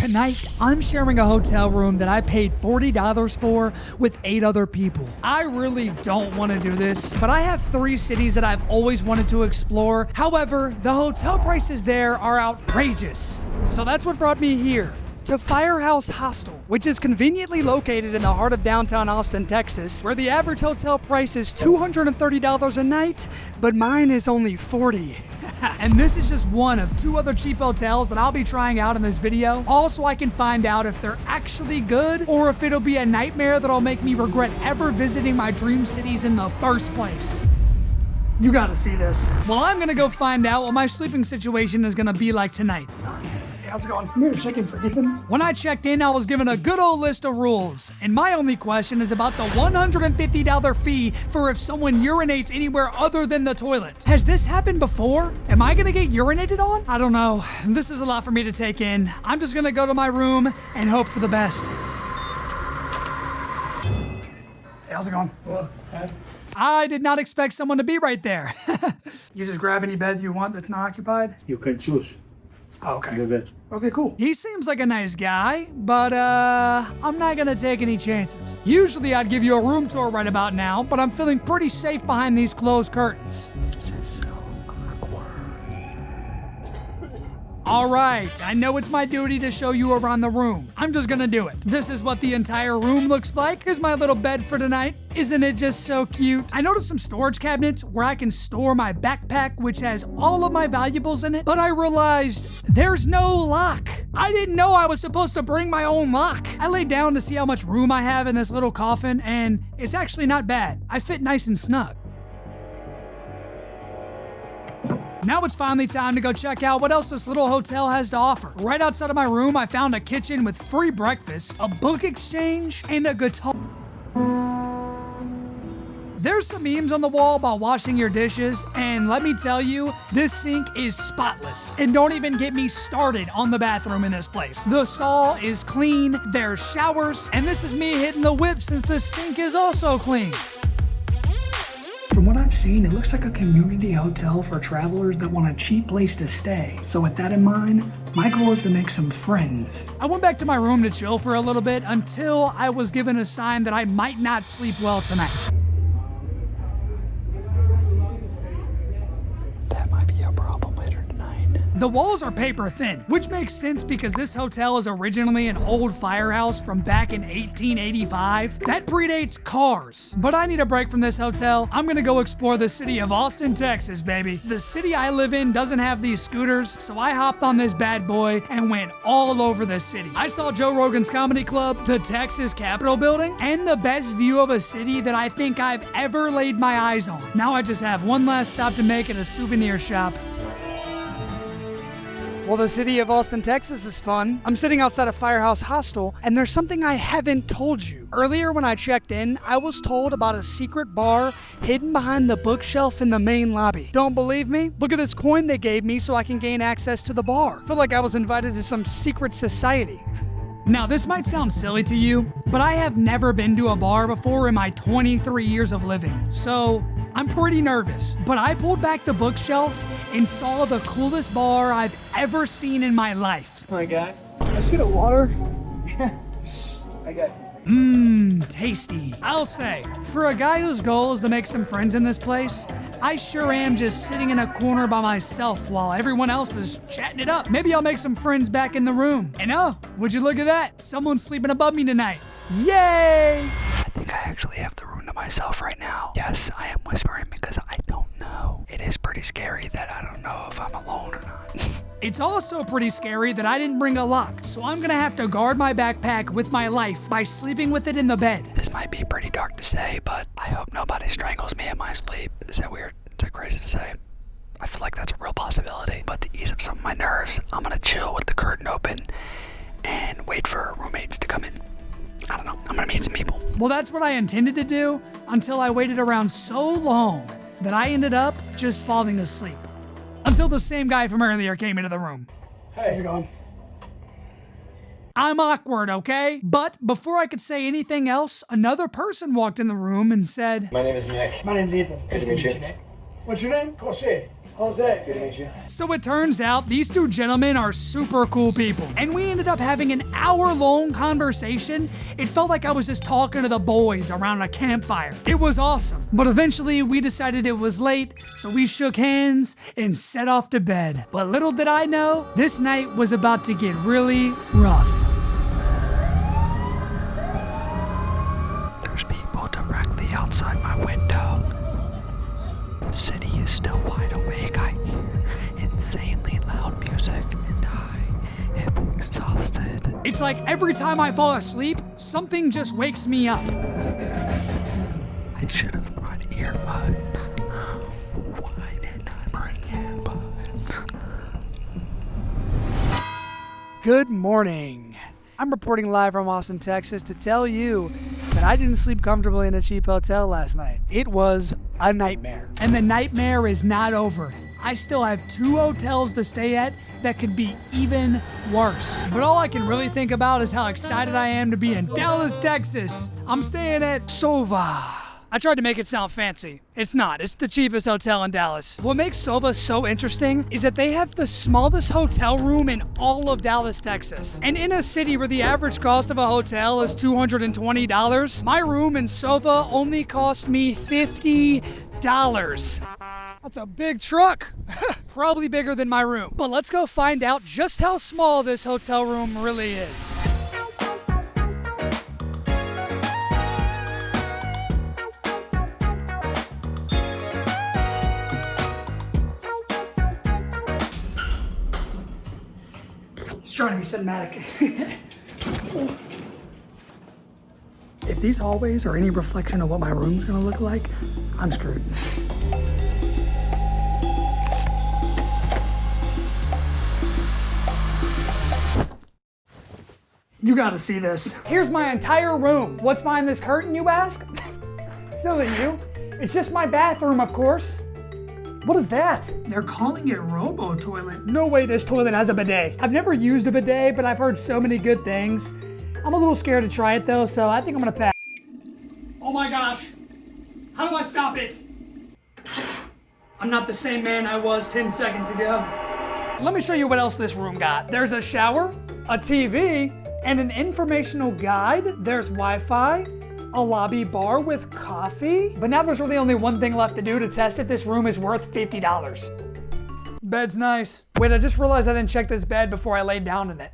Tonight, I'm sharing a hotel room that I paid $40 for with 8 other people. I really don't want to do this, but I have 3 cities that I've always wanted to explore. However, the hotel prices there are outrageous. So that's what brought me here, to Firehouse Hostel, which is conveniently located in the heart of downtown Austin, Texas, where the average hotel price is $230 a night, but mine is only $40. And this is just one of 2 other cheap hotels that I'll be trying out in this video, all so I can find out if they're actually good or if it'll be a nightmare that'll make me regret ever visiting my dream cities in the first place. You gotta see this. Well, I'm gonna go find out what my sleeping situation is gonna be like tonight. Hey, how's it going? I'm here to check in for Ethan. When I checked in, I was given a good old list of rules. And my only question is about the $150 fee for if someone urinates anywhere other than the toilet. Has this happened before? Am I gonna get urinated on? I don't know. This is a lot for me to take in. I'm just gonna go to my room and hope for the best. Hey, how's it going? Well, hi. I did not expect someone to be right there. You just grab any bed you want that's not occupied? You can choose Oh, okay. the bed. Okay, cool. He seems like a nice guy, but I'm not gonna take any chances. Usually I'd give you a room tour right about now, but I'm feeling pretty safe behind these closed curtains. All right, I know it's my duty to show you around the room. I'm just gonna do it. This is what the entire room looks like. Here's my little bed for tonight. Isn't it just so cute? I noticed some storage cabinets where I can store my backpack, which has all of my valuables in it, but I realized there's no lock. I didn't know I was supposed to bring my own lock. I laid down to see how much room I have in this little coffin, and it's actually not bad. I fit nice and snug. Now it's finally time to go check out what else this little hotel has to offer. Right outside of my room, I found a kitchen with free breakfast, a book exchange, and a guitar. There's some memes on the wall about washing your dishes, and let me tell you, this sink is spotless. And don't even get me started on the bathroom in this place. The stall is clean, there's showers, and this is me hitting the whip since the sink is also clean. From what I've seen, it looks like a community hotel for travelers that want a cheap place to stay. So with that in mind, my goal is to make some friends. I went back to my room to chill for a little bit until I was given a sign that I might not sleep well tonight. That might be a problem later tonight. The walls are paper thin, which makes sense because this hotel is originally an old firehouse from back in 1885. That predates cars. But I need a break from this hotel. I'm gonna go explore the city of Austin, Texas, baby. The city I live in doesn't have these scooters, so I hopped on this bad boy and went all over the city. I saw Joe Rogan's comedy club, the Texas Capitol building, and the best view of a city that I think I've ever laid my eyes on. Now I just have one last stop to make at a souvenir shop. Well, the city of Austin, Texas is fun. I'm sitting outside of Firehouse Hostel, and there's something I haven't told you. Earlier when I checked in, I was told about a secret bar hidden behind the bookshelf in the main lobby. Don't believe me? Look at this coin they gave me so I can gain access to the bar. Feel like I was invited to some secret society. Now, this might sound silly to you, but I have never been to a bar before in my 23 years of living, so I'm pretty nervous. But I pulled back the bookshelf and saw the coolest bar I've ever seen in my life. My guy. Let's get a water. I got Tasty. I'll say, for a guy whose goal is to make some friends in this place, I sure am just sitting in a corner by myself while everyone else is chatting it up. Maybe I'll make some friends back in the room. And oh, would you look at that? Someone's sleeping above me tonight. Yay! I think I actually have the room to myself right now. Yes, I am whispering because I don't know. It is pretty scary that I don't know if I'm alone or not. It's also pretty scary that I didn't bring a lock, so I'm gonna have to guard my backpack with my life by sleeping with it in the bed. This might be pretty dark to say, but I hope nobody strangles me in my sleep. Is that weird? Is that crazy to say? I feel like that's a real possibility. But to ease up some of my nerves, I'm gonna chill with the curtain open and wait for roommates to come in. I don't know, I'm gonna meet some people. Well, that's what I intended to do until I waited around so long that I ended up just falling asleep. Until the same guy from earlier came into the room. Hey, how's it going? I'm awkward, okay? But before I could say anything else, another person walked in the room and said, My name is Nick. My name's Ethan. Good to meet you. What's your name? Jose. Jose. Good to meet you. So it turns out these two gentlemen are super cool people, and we ended up having an hour-long conversation. It felt like I was just talking to the boys around a campfire. It was awesome. But eventually we decided it was late, so we shook hands and set off to bed. But little did I know, this night was about to get really rough. There's people directly outside my window. The city is still wide awake. I hear insanely loud music and I am exhausted. It's like every time I fall asleep, something just wakes me up. I should have brought earbuds. Why didn't I bring earbuds? Good morning. I'm reporting live from Austin, Texas to tell you that I didn't sleep comfortably in a cheap hotel last night. It was a nightmare. And the nightmare is not over. I still have 2 hotels to stay at that could be even worse. But all I can really think about is how excited I am to be in Dallas, Texas. I'm staying at Sova. I tried to make it sound fancy. It's not. It's the cheapest hotel in Dallas. What makes Sova so interesting is that they have the smallest hotel room in all of Dallas, Texas. And in a city where the average cost of a hotel is $220, my room in Sova only cost me $50. That's a big truck. Probably bigger than my room. But let's go find out just how small this hotel room really is. Trying to be cinematic. If these hallways are any reflection of what my room's gonna look like, I'm screwed. You gotta see this. Here's my entire room. What's behind this curtain, you ask? Silly you. It's just my bathroom, of course. What is that? They're calling it Robo Toilet. No way this toilet has a bidet. I've never used a bidet, but I've heard so many good things. I'm a little scared to try it though, so I think I'm gonna pass. Oh my gosh. How do I stop it? I'm not the same man I was 10 seconds ago. Let me show you what else this room got. There's a shower, a TV, and an informational guide. There's Wi-Fi, a lobby bar with coffee. But now there's really only one thing left to do to test if this room is worth $50. Bed's nice. Wait, I just realized I didn't check this bed before I laid down in it.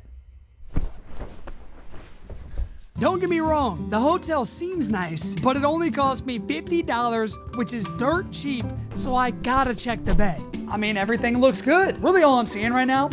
Don't get me wrong, the hotel seems nice, but it only cost me $50, which is dirt cheap, so I gotta check the bed. I mean, everything looks good. Really all I'm seeing right now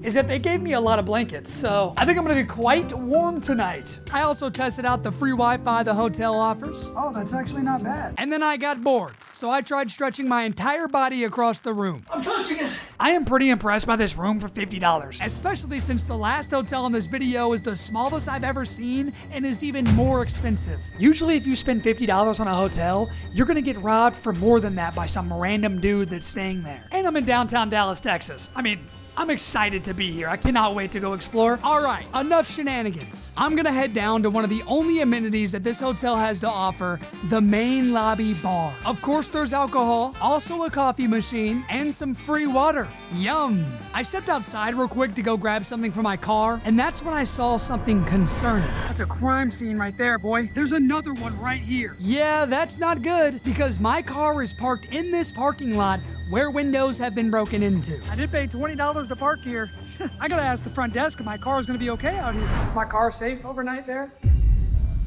is that they gave me a lot of blankets, so I think I'm gonna be quite warm tonight. I also tested out the free Wi-Fi the hotel offers. Oh, that's actually not bad. And then I got bored, so I tried stretching my entire body across the room. I'm touching it. I am pretty impressed by this room for $50, especially since the last hotel in this video is the smallest I've ever seen and is even more expensive. Usually if you spend $50 on a hotel, you're gonna get robbed for more than that by some random dude that's staying there. And I'm in downtown Dallas, Texas. I mean, I'm excited to be here. I cannot wait to go explore. All right, enough shenanigans. I'm gonna head down to one of the only amenities that this hotel has to offer, the main lobby bar. Of course, there's alcohol, also a coffee machine, and some free water. Yum. I stepped outside real quick to go grab something for my car, and that's when I saw something concerning. That's a crime scene right there, boy. There's another one right here. Yeah, that's not good, because my car is parked in this parking lot where windows have been broken into. I did pay $20 to park here. I gotta ask the front desk if my car is gonna be okay out here. Is my car safe overnight there?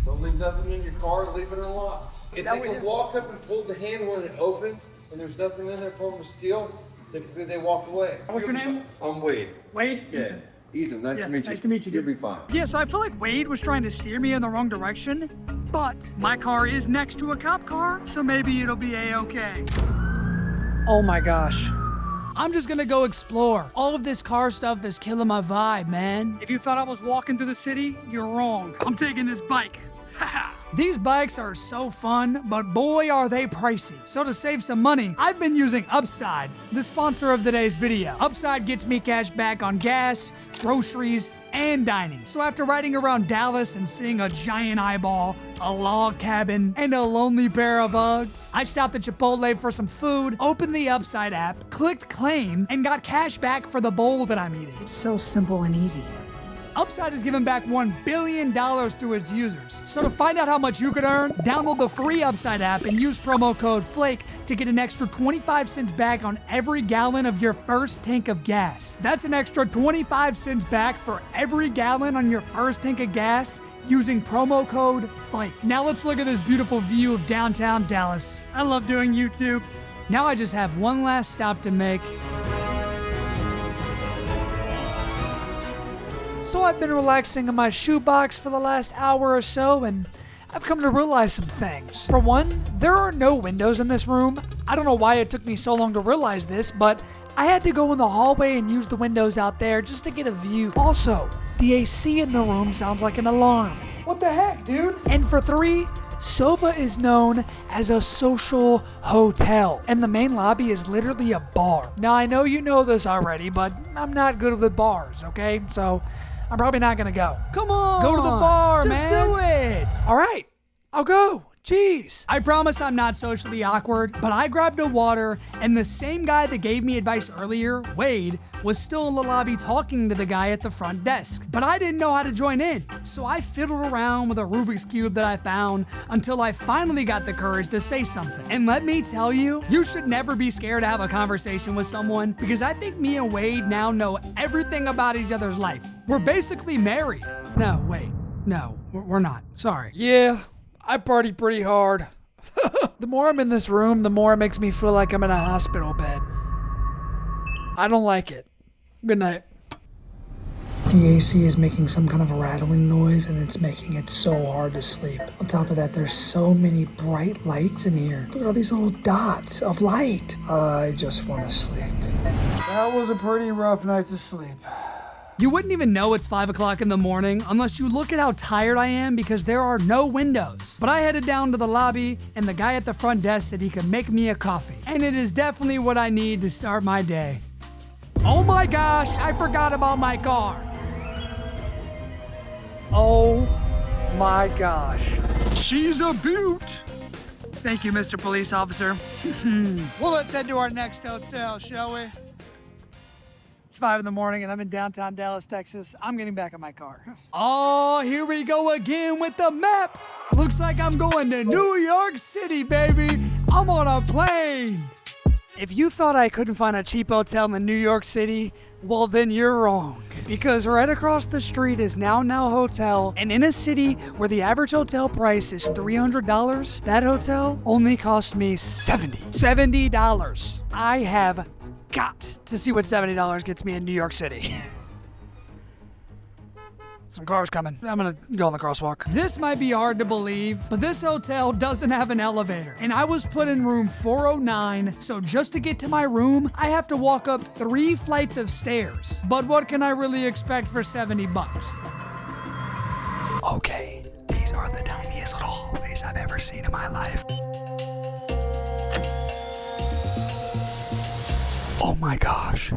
Don't leave nothing in your car, leave it unlocked. If That they we can do. walk up and pull the handle when it opens and there's nothing in there for them to steal, typically they walk away. What's your name? I'm Wade. Wade? Yeah. Ethan, nice Yeah, to meet you. nice to meet you, You'll dude. be fine. Yeah, so I feel like Wade was trying to steer me in the wrong direction, but my car is next to a cop car, so maybe it'll be a-okay. Oh my gosh. I'm just gonna go explore. All of this car stuff is killing my vibe, man. If you thought I was walking through the city, you're wrong. I'm taking this bike. These bikes are so fun, but boy are they pricey. So to save some money, I've been using Upside, the sponsor of today's video. Upside gets me cash back on gas, groceries, and dining. So after riding around Dallas and seeing a giant eyeball, a log cabin, and a lonely pair of Uggs, I stopped at Chipotle for some food, opened the Upside app, clicked claim, and got cash back for the bowl that I'm eating. It's so simple and easy. Upside has given back $1 billion to its users. So to find out how much you could earn, download the free Upside app and use promo code FLAKE to get an extra 25 cents back on every gallon of your first tank of gas. That's an extra 25 cents back for every gallon on your first tank of gas using promo code FLAKE. Now let's look at this beautiful view of downtown Dallas. I love doing YouTube. Now I just have one last stop to make. So I've been relaxing in my shoebox for the last hour or so, and I've come to realize some things. For one, there are no windows in this room. I don't know why it took me so long to realize this, but I had to go in the hallway and use the windows out there just to get a view. Also, the AC in the room sounds like an alarm. What the heck, dude? And for three, Soba is known as a social hotel, and the main lobby is literally a bar. Now, I know you know this already, but I'm not good with bars, okay? So I'm probably not gonna go. Come on! Go to the bar, man! Just do it! Alright, I'll go. Jeez. I promise I'm not socially awkward, but I grabbed a water, and the same guy that gave me advice earlier, Wade, was still in the lobby talking to the guy at the front desk. But I didn't know how to join in, so I fiddled around with a Rubik's Cube that I found until I finally got the courage to say something. And let me tell you, you should never be scared to have a conversation with someone, because I think me and Wade now know everything about each other's life. We're basically married. No, wait. No, we're not. Sorry. Yeah. I party pretty hard. The more I'm in this room, the more it makes me feel like I'm in a hospital bed. I don't like it. Good night. The AC is making some kind of a rattling noise, and it's making it so hard to sleep. On top of that, there's so many bright lights in here. Look at all these little dots of light. I just want to sleep. That was a pretty rough night to sleep. You wouldn't even know it's 5 o'clock in the morning unless you look at how tired I am because there are no windows. But I headed down to the lobby, and the guy at the front desk said he could make me a coffee. And it is definitely what I need to start my day. Oh my gosh, I forgot about my car. Oh my gosh. She's a beaut. Thank you, Mr. Police Officer. Well, let's head to our next hotel, shall we? It's 5 in the morning and I'm in downtown Dallas, Texas. I'm getting back in my car. Oh, here we go again with the map. Looks like I'm going to New York City, baby. I'm on a plane. If you thought I couldn't find a cheap hotel in New York City, well then you're wrong. Because right across the street is Now Hotel, and in a city where the average hotel price is $300, that hotel only cost me $70. I have got to see what $70 gets me in New York City. Some cars coming. I'm gonna go on the crosswalk. This might be hard to believe, but this hotel doesn't have an elevator. And I was put in room 409, so just to get to my room, I have to walk up 3 flights of stairs. But what can I really expect for $70? Okay, these are the tiniest little hallways I've ever seen in my life. Oh my gosh.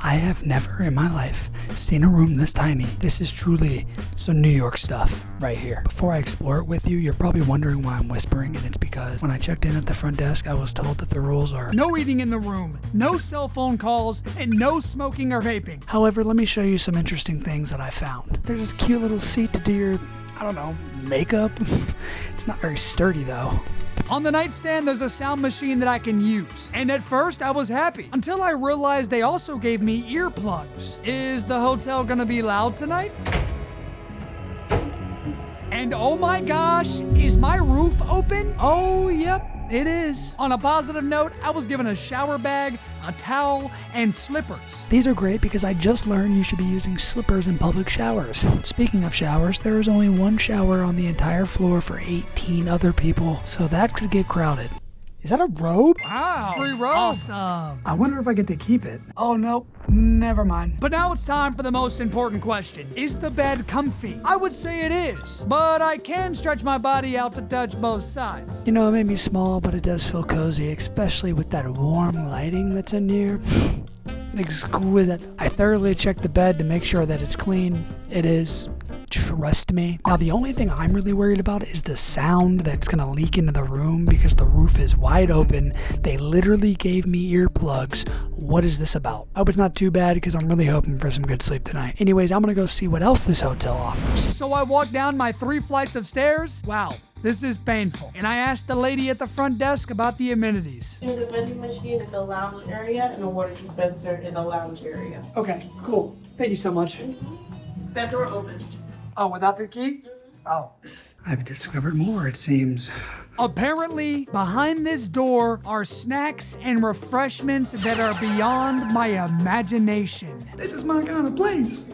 I have never in my life seen a room this tiny. This is truly some New York stuff right here. Before I explore it with you, you're probably wondering why I'm whispering, and it's because when I checked in at the front desk, I was told that the rules are no eating in the room, no cell phone calls, and no smoking or vaping. However, let me show you some interesting things that I found. There's this cute little seat to do your, I don't know, makeup. It's not very sturdy though. On the nightstand, there's a sound machine that I can use. And at first, I was happy until I realized they also gave me earplugs. Is the hotel gonna be loud tonight? And oh my gosh, is my roof open? Oh, yep, it is. On a positive note, I was given a shower bag, a towel, and slippers. These are great because I just learned you should be using slippers in public showers. Speaking of showers, there is only one shower on the entire floor for 18 other people, so that could get crowded. Is that a robe? Wow. Free robe. Awesome. I wonder if I get to keep it. Oh, no. Never mind. But now it's time for the most important question. Is the bed comfy? I would say it is, but I can stretch my body out to touch both sides. You know, it made me small, but it does feel cozy, especially with that warm lighting that's in here. Exquisite. I thoroughly checked the bed to make sure that it's clean. It is. Trust me. Now, the only thing I'm really worried about is the sound that's gonna leak into the room because the roof is wide open. They literally gave me earplugs. What is this about? I hope it's not too bad because I'm really hoping for some good sleep tonight. Anyways, I'm gonna go see what else this hotel offers. So I walked down my 3 flights of stairs. Wow, this is painful. And I asked the lady at the front desk about the amenities. There's a vending machine in the lounge area and a water dispenser in the lounge area. Okay, cool. Thank you so much. That door open. Oh, without the key? Oh. I've discovered more, it seems. Apparently, behind this door are snacks and refreshments that are beyond my imagination. This is my kind of place.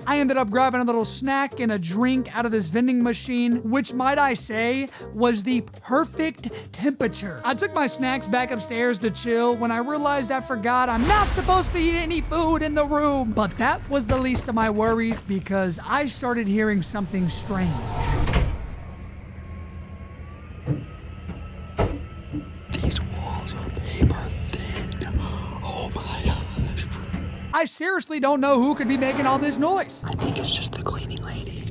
I ended up grabbing a little snack and a drink out of this vending machine, which, might I say, was the perfect temperature. I took my snacks back upstairs to chill when I realized I forgot I'm not supposed to eat any food in the room. But that was the least of my worries because I started hearing something strange. These walls are paper thin. Oh my gosh. I seriously don't know who could be making all this noise. I think it's just the cleaning lady.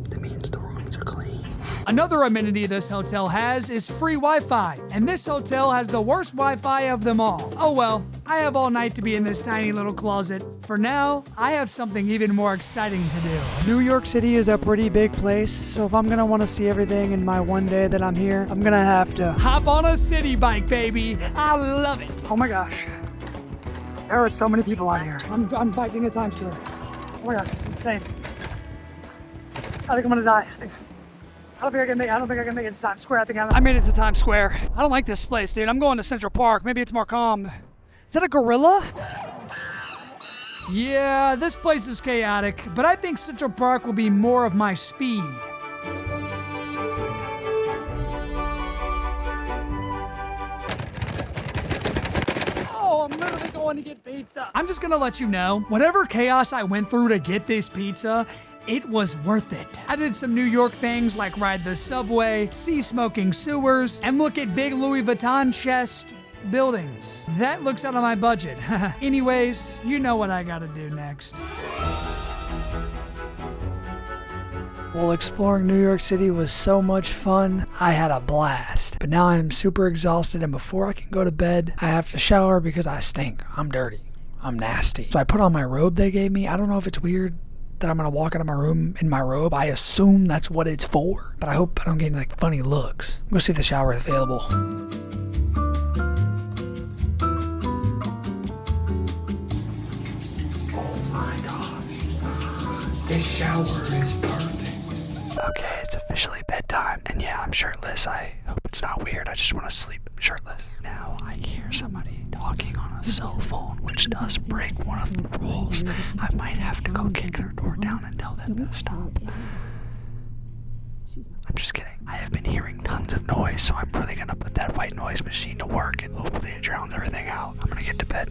That means the rooms are clean. Another amenity this hotel has is free Wi-Fi, and this hotel has the worst Wi-Fi of them all. Oh well, I have all night to be in this tiny little closet. For now, I have something even more exciting to do. New York City is a pretty big place, so if I'm gonna want to see everything in my one day that I'm here, I'm gonna have to Hop on a city bike, baby. I love it. Oh my gosh. There are so many people out here. I'm biking at Times Square. Oh my gosh, this is insane. I think I'm gonna die. I don't think I can make it to Times Square. I made it to Times Square. I don't like this place, dude. I'm going to Central Park. Maybe it's more calm. Is that a gorilla? Yeah, this place is chaotic, but I think Central Park will be more of my speed. Oh, I'm literally going to get pizza. I'm just gonna let you know, whatever chaos I went through to get this pizza, it was worth it. I did some New York things like ride the subway, see smoking sewers, and look at big Louis Vuitton chest buildings. That looks out of my budget. Anyways, you know what I gotta do next. Well, exploring New York City was so much fun. I had a blast. But now I'm super exhausted, and before I can go to bed, I have to shower because I stink. I'm dirty. I'm nasty. So I put on my robe they gave me. I don't know if it's weird that I'm gonna walk out of my room in my robe. I assume that's what it's for, but I hope I don't get any like funny looks. I'm gonna see if the shower is available. Oh my gosh. This shower is perfect. Okay, it's officially bedtime. And yeah, I'm shirtless. I hope it's not weird. I just want to sleep shirtless. Now I hear somebody talking on a cell phone, which does break one of the rules. I might have to go kick their door down and tell them to stop. I'm just kidding. I have been hearing tons of noise, so I'm really gonna put that white noise machine to work and hopefully it drowns everything out. I'm gonna get to bed.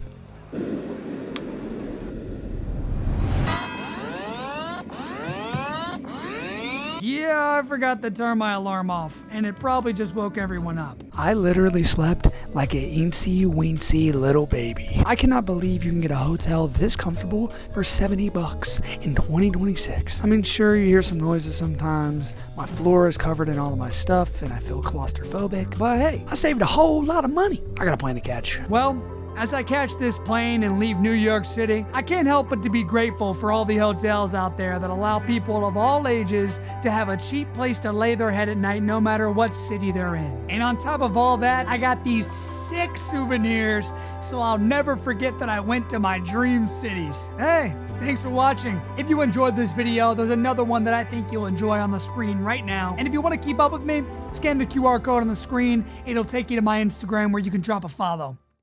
Yeah, I forgot to turn my alarm off, and it probably just woke everyone up. I literally slept like a eensy-weensy little baby. I cannot believe you can get a hotel this comfortable for $70 in 2026. I mean, sure, you hear some noises sometimes. My floor is covered in all of my stuff, and I feel claustrophobic. But hey, I saved a whole lot of money. I got a plane to catch. Well, as I catch this plane and leave New York City, I can't help but to be grateful for all the hotels out there that allow people of all ages to have a cheap place to lay their head at night no matter what city they're in. And on top of all that, I got these sick souvenirs, so I'll never forget that I went to my dream cities. Hey, thanks for watching. If you enjoyed this video, there's another one that I think you'll enjoy on the screen right now. And if you want to keep up with me, scan the QR code on the screen. It'll take you to my Instagram where you can drop a follow.